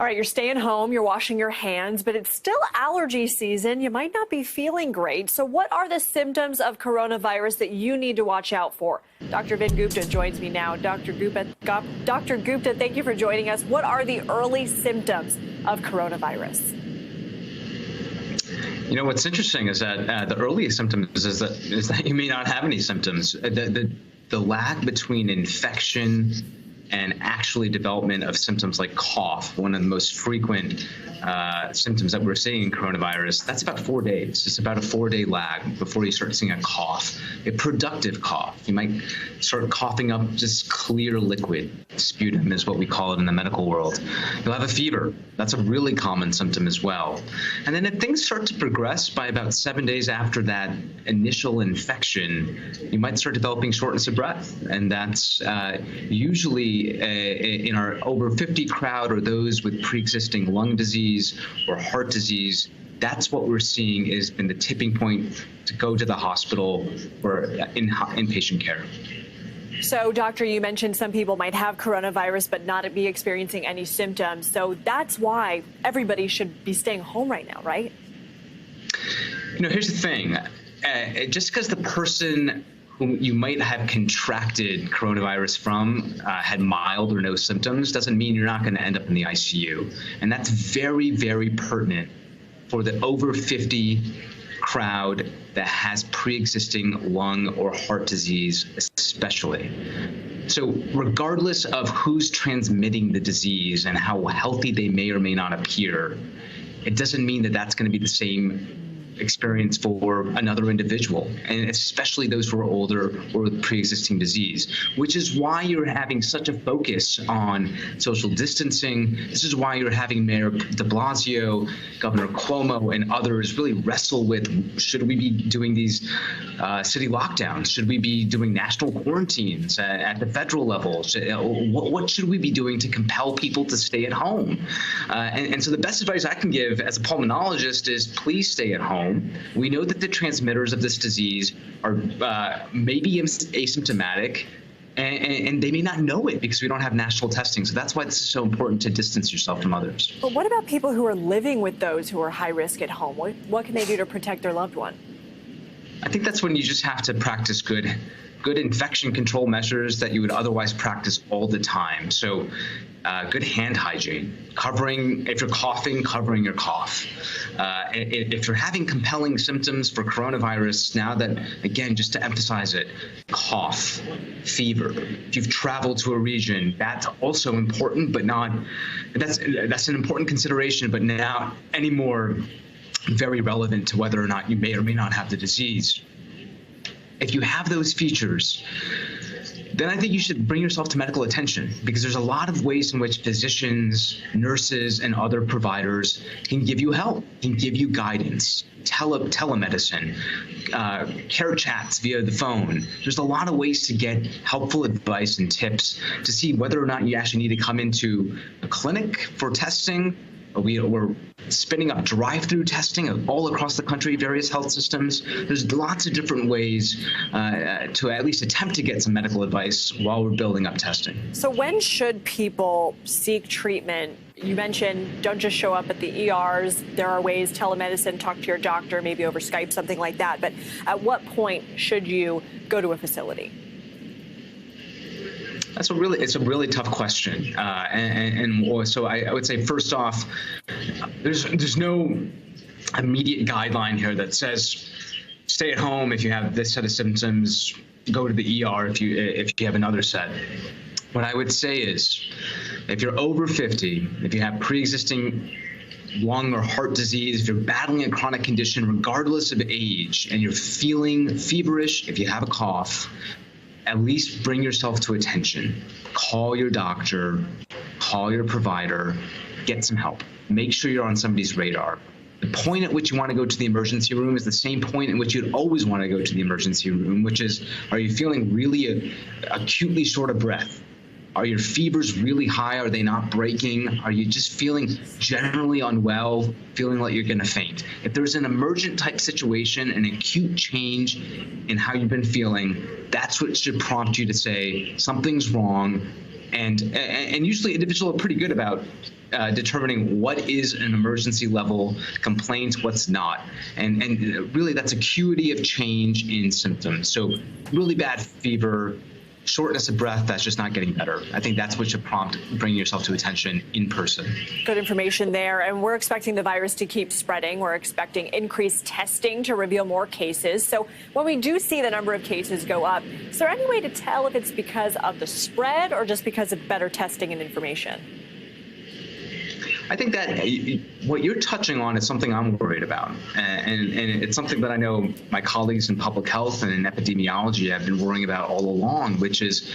All right, you're staying home, you're washing your hands, but it's still allergy season. You might not be feeling great. So what are the symptoms of coronavirus that you need to watch out for? Dr. Vin Gupta joins me now. Dr. Gupta, thank you for joining us. What are the early symptoms of coronavirus? You know, what's interesting is that the earliest symptoms is that you may not have any symptoms. The lag between infection and actually development of symptoms like cough, one of the most frequent symptoms that we're seeing in coronavirus, that's about 4 days. It's about a 4-day lag before you start seeing a cough, a productive cough. You might start coughing up just clear liquid. Sputum is what we call it in the medical world. You'll have a fever. That's a really common symptom as well. And then if things start to progress by about 7 days after that initial infection, you might start developing shortness of breath. And that's usually in our over 50 crowd or those with pre-existing lung disease or heart disease. That's what we're seeing has been the tipping point to go to the hospital for inpatient care. So, doctor, you mentioned some people might have coronavirus but not be experiencing any symptoms. So that's why everybody should be staying home right now, right? You know, here's the thing. Just because the person whom you might have contracted coronavirus from had mild or no symptoms doesn't mean you're not going to end up in the ICU. And that's very, very pertinent for the over 50 crowd that has pre-existing lung or heart disease especially. So regardless of who's transmitting the disease and how healthy they may or may not appear, it doesn't mean that that's going to be the same experience for another individual, and especially those who are older or with pre-existing disease, which is why you're having such a focus on social distancing. This is why you're having Mayor de Blasio, Governor Cuomo, and others really wrestle with, should we be doing these city lockdowns? Should we be doing national quarantines at the federal level? What should we be doing to compel people to stay at home? And so the best advice I can give as a pulmonologist is please stay at home. We know that the transmitters of this disease are maybe asymptomatic, and they may not know it because we don't have national testing. So that's why this is so important to distance yourself from others. But what about people who are living with those who are high risk at home? What can they do to protect their loved one? I think that's when you just have to practice good infection control measures that you would otherwise practice all the time. So good hand hygiene, if you're coughing, covering your cough. If you're having compelling symptoms for coronavirus, now that, again, just to emphasize it, cough, fever, if you've traveled to a region, that's also important, but that's an important consideration, but now anymore very relevant to whether or not you may or may not have the disease. If you have those features, then I think you should bring yourself to medical attention, because there's a lot of ways in which physicians, nurses, and other providers can give you help, can give you guidance, telemedicine, care chats via the phone. There's a lot of ways to get helpful advice and tips to see whether or not you actually need to come into a clinic for testing. We're spinning up drive-through testing all across the country, various health systems. There's lots of different ways to at least attempt to get some medical advice while we're building up testing. So when should people seek treatment? You mentioned don't just show up at the ERs. There are ways, telemedicine, talk to your doctor, maybe over Skype, something like that. But at what point should you go to a facility? It's a really tough question, and so I would say first off, there's no immediate guideline here that says stay at home if you have this set of symptoms, go to the ER if you have another set. What I would say is, if you're over 50, if you have pre-existing lung or heart disease, if you're battling a chronic condition regardless of age, and you're feeling feverish, if you have a cough, at least bring yourself to attention. Call your doctor, call your provider, get some help. Make sure you're on somebody's radar. The point at which you want to go to the emergency room is the same point at which you'd always want to go to the emergency room, which is, are you feeling really acutely short of breath? Are your fevers really high? Are they not breaking? Are you just feeling generally unwell, feeling like you're going to faint? If there's an emergent type situation, an acute change in how you've been feeling, that's what should prompt you to say, something's wrong. And usually individuals are pretty good about determining what is an emergency level complaint, what's not. And really that's acuity of change in symptoms. So really bad fever, shortness of breath, that's just not getting better. I think that's what should prompt bringing yourself to attention in person. Good information there. And we're expecting the virus to keep spreading. We're expecting increased testing to reveal more cases. So when we do see the number of cases go up, is there any way to tell if it's because of the spread or just because of better testing and information? I think that what you're touching on is something I'm worried about. And it's something that I know my colleagues in public health and in epidemiology have been worrying about all along, which is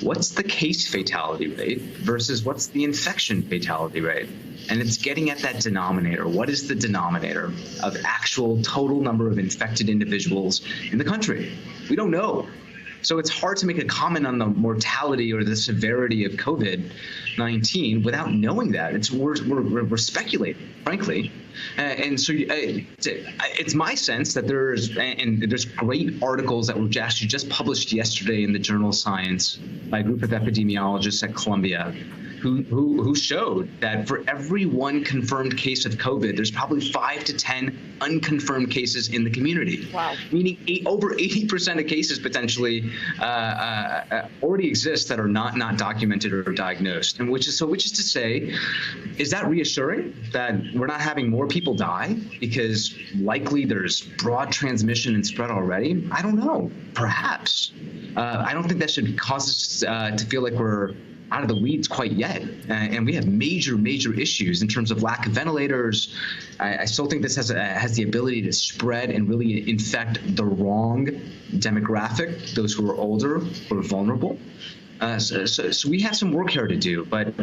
what's the case fatality rate versus what's the infection fatality rate? And it's getting at that denominator. What is the denominator of actual total number of infected individuals in the country? We don't know. So it's hard to make a comment on the mortality or the severity of COVID-19 without knowing that. We're speculating, frankly. And so it's my sense that there's great articles that were actually just published yesterday in the journal Science by a group of epidemiologists at Columbia who showed that for every one confirmed case of COVID, there's probably 5 to 10 unconfirmed cases in the community. Wow. Meaning over 80% of cases potentially already exist that are not documented or diagnosed. And which is to say, is that reassuring that we're not having more people die because likely there's broad transmission and spread already? I don't know. Perhaps. I don't think that should cause us to feel like we're out of the weeds quite yet. And we have major issues in terms of lack of ventilators. I still think this has the ability to spread and really infect the wrong demographic, those who are older, who are vulnerable. So we have some work here to do, but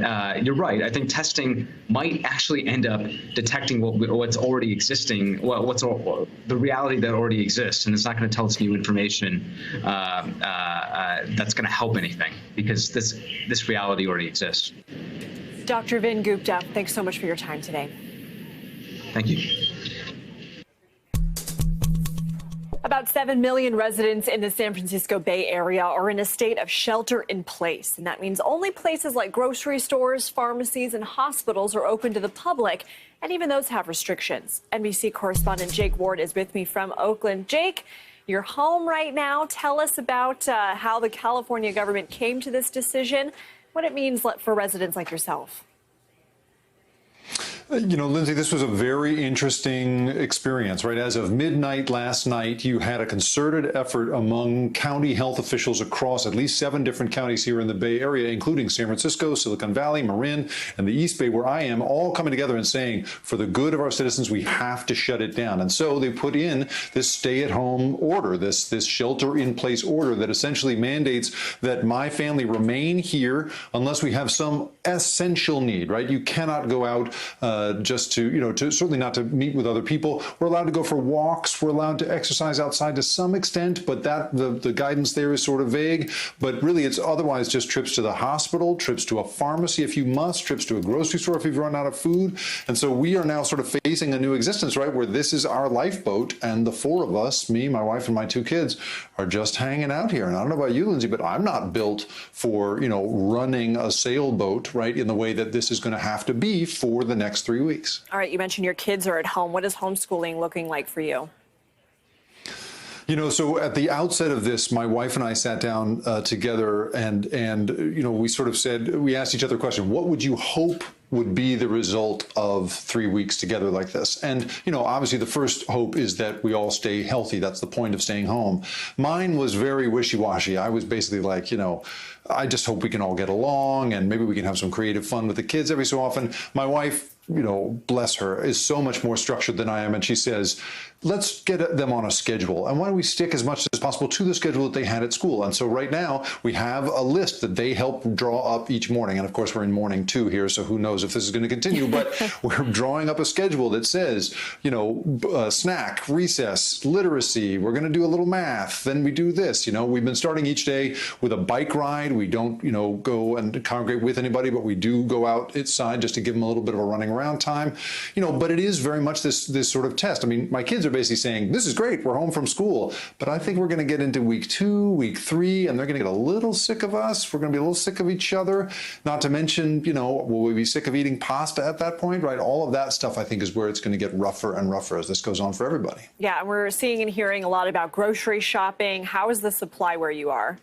you're right. I think testing might actually end up detecting what's already existing, what's the reality that already exists, and it's not going to tell us new information that's going to help anything because this reality already exists. Dr. Vin Gupta, thanks so much for your time today. Thank you. About 7 million residents in the San Francisco Bay Area are in a state of shelter in place. And that means only places like grocery stores, pharmacies, and hospitals are open to the public. And even those have restrictions. NBC correspondent Jake Ward is with me from Oakland. Jake, you're home right now. Tell us about how the California government came to this decision, what it means for residents like yourself. You know, Lindsay, this was a very interesting experience, right? As of midnight last night, you had a concerted effort among county health officials across at least 7 different counties here in the Bay Area, including San Francisco, Silicon Valley, Marin, and the East Bay, where I am, all coming together and saying, for the good of our citizens, we have to shut it down. And so they put in this stay-at-home order, this shelter-in-place order that essentially mandates that my family remain here unless we have some essential need, right? You cannot go out just to certainly not to meet with other people. We're allowed to go for walks. We're allowed to exercise outside to some extent, but the guidance there is sort of vague. But really, it's otherwise just trips to the hospital, trips to a pharmacy if you must, trips to a grocery store if you've run out of food. And so we are now sort of facing a new existence, right, where this is our lifeboat, and the 4 of us, me, my wife, and my 2 kids, are just hanging out here. And I don't know about you, Lindsay, but I'm not built for, running a sailboat, right, in the way that this is going to have to be for the next 3 weeks. All right, you mentioned your kids are at home. What is homeschooling looking like for you? So at the outset of this, my wife and I sat down together and we sort of said, we asked each other a question, what would you hope would be the result of 3 weeks together like this? And, obviously the first hope is that we all stay healthy. That's the point of staying home. Mine was very wishy-washy. I was basically like, I just hope we can all get along and maybe we can have some creative fun with the kids every so often. My wife, bless her, is so much more structured than I am. And she says, let's get them on a schedule. And why don't we stick as much as possible to the schedule that they had at school? And so right now we have a list that they help draw up each morning. And of course, we're in morning 2 here, so who knows if this is going to continue. But we're drawing up a schedule that says, snack, recess, literacy. We're going to do a little math. Then we do this. We've been starting each day with a bike ride. We don't, go and congregate with anybody, but we do go outside just to give them a little bit of a running around time, but it is very much this sort of test. I mean, my kids are basically saying, this is great, we're home from school, but I think we're going to get into week 2, week 3, and they're going to get a little sick of us. We're going to be a little sick of each other, not to mention, will we be sick of eating pasta at that point, right? All of that stuff, I think, is where it's going to get rougher and rougher as this goes on for everybody. Yeah, we're seeing and hearing a lot about grocery shopping. How is the supply where you are?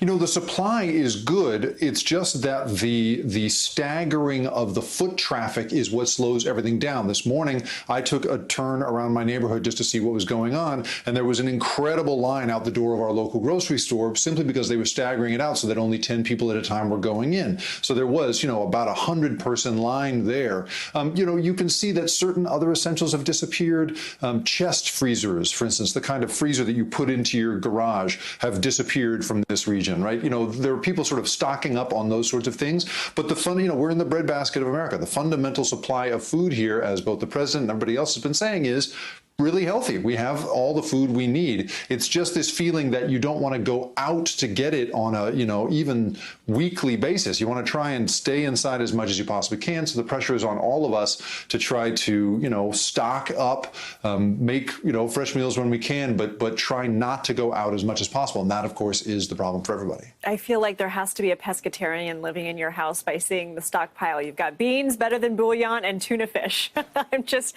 The supply is good. It's just that the staggering of the foot traffic is what slows everything down. This morning, I took a turn around my neighborhood just to see what was going on, and there was an incredible line out the door of our local grocery store simply because they were staggering it out so that only 10 people at a time were going in. So there was, about a 100-person line there. You can see that certain other essentials have disappeared. Chest freezers, for instance, the kind of freezer that you put into your garage, have disappeared from this region, right? There are people sort of stocking up on those sorts of things, but we're in the breadbasket of America. The fundamental supply of food here, as both the president and everybody else has been saying, is really healthy. We have all the food we need. It's just this feeling that you don't want to go out to get it on a, even weekly basis. You want to try and stay inside as much as you possibly can. So the pressure is on all of us to try to, stock up, make, fresh meals when we can, but try not to go out as much as possible. And that, of course, is the problem for everybody. I feel like there has to be a pescatarian living in your house by seeing the stockpile. You've got beans better than bouillon and tuna fish. I'm just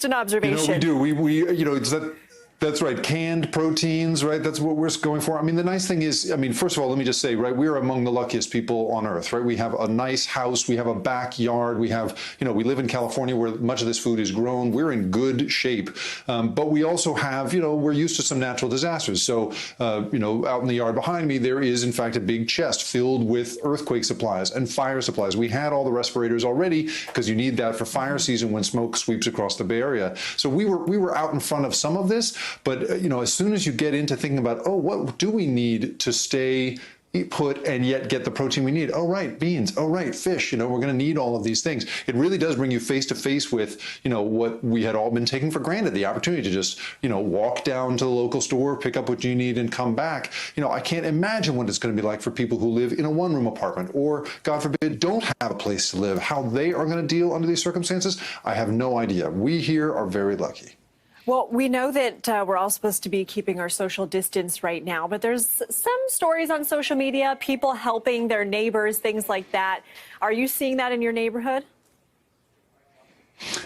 an observation. We do. That's right. Canned proteins, right? That's what we're going for. I mean, the nice thing is, first of all, let me just say, right, we're among the luckiest people on earth, right? We have a nice house. We have a backyard. We have, we live in California where much of this food is grown. We're in good shape. But we also have, we're used to some natural disasters. So, out in the yard behind me, there is, in fact, a big chest filled with earthquake supplies and fire supplies. We had all the respirators already because you need that for fire season when smoke sweeps across the Bay Area. So we were out in front of some of this. But, as soon as you get into thinking about, what do we need to stay put and yet get the protein we need? Oh, right, beans. Oh, right, fish. We're going to need all of these things. It really does bring you face to face with, what we had all been taking for granted, the opportunity to just, walk down to the local store, pick up what you need and come back. I can't imagine what it's going to be like for people who live in a one-room apartment or, God forbid, don't have a place to live. How they are going to deal under these circumstances, I have no idea. We here are very lucky. Well, we know that we're all supposed to be keeping our social distance right now, but there's some stories on social media, people helping their neighbors, things like that. Are you seeing that in your neighborhood?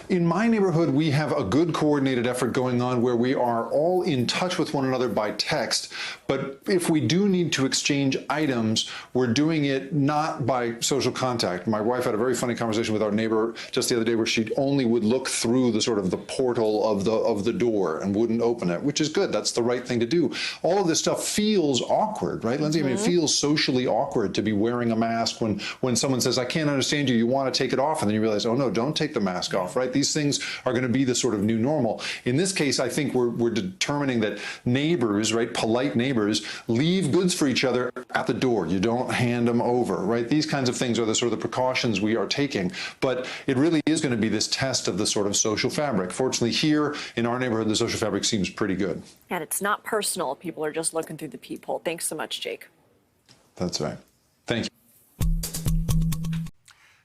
In my neighborhood, we have a good coordinated effort going on where we are all in touch with one another by text. But if we do need to exchange items, we're doing it not by social contact. My wife had a very funny conversation with our neighbor just the other day where she only would look through the sort of the portal of the door and wouldn't open it, which is good. That's the right thing to do. All of this stuff feels awkward, right, Lindsay? I mean, it feels socially awkward to be wearing a mask when someone says, I can't understand you, you want to take it off, and then you realize, oh no, don't take the mask off. Right? These things are going to be the sort of new normal. In this case, I think we're determining that neighbors, right, polite neighbors, leave goods for each other at the door. You don't hand them over, right? These kinds of things are the sort of the precautions we are taking. But it really is going to be this test of the sort of social fabric. Fortunately, here in our neighborhood, the social fabric seems pretty good. And it's not personal. People are just looking through the peephole. Thanks so much, Jake. That's right. Thank you.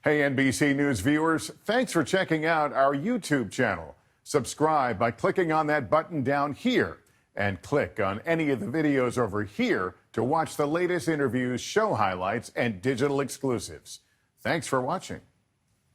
Hey, NBC News viewers, thanks for checking out our YouTube channel. Subscribe by clicking on that button down here and click on any of the videos over here to watch the latest interviews, show highlights, and digital exclusives. Thanks for watching.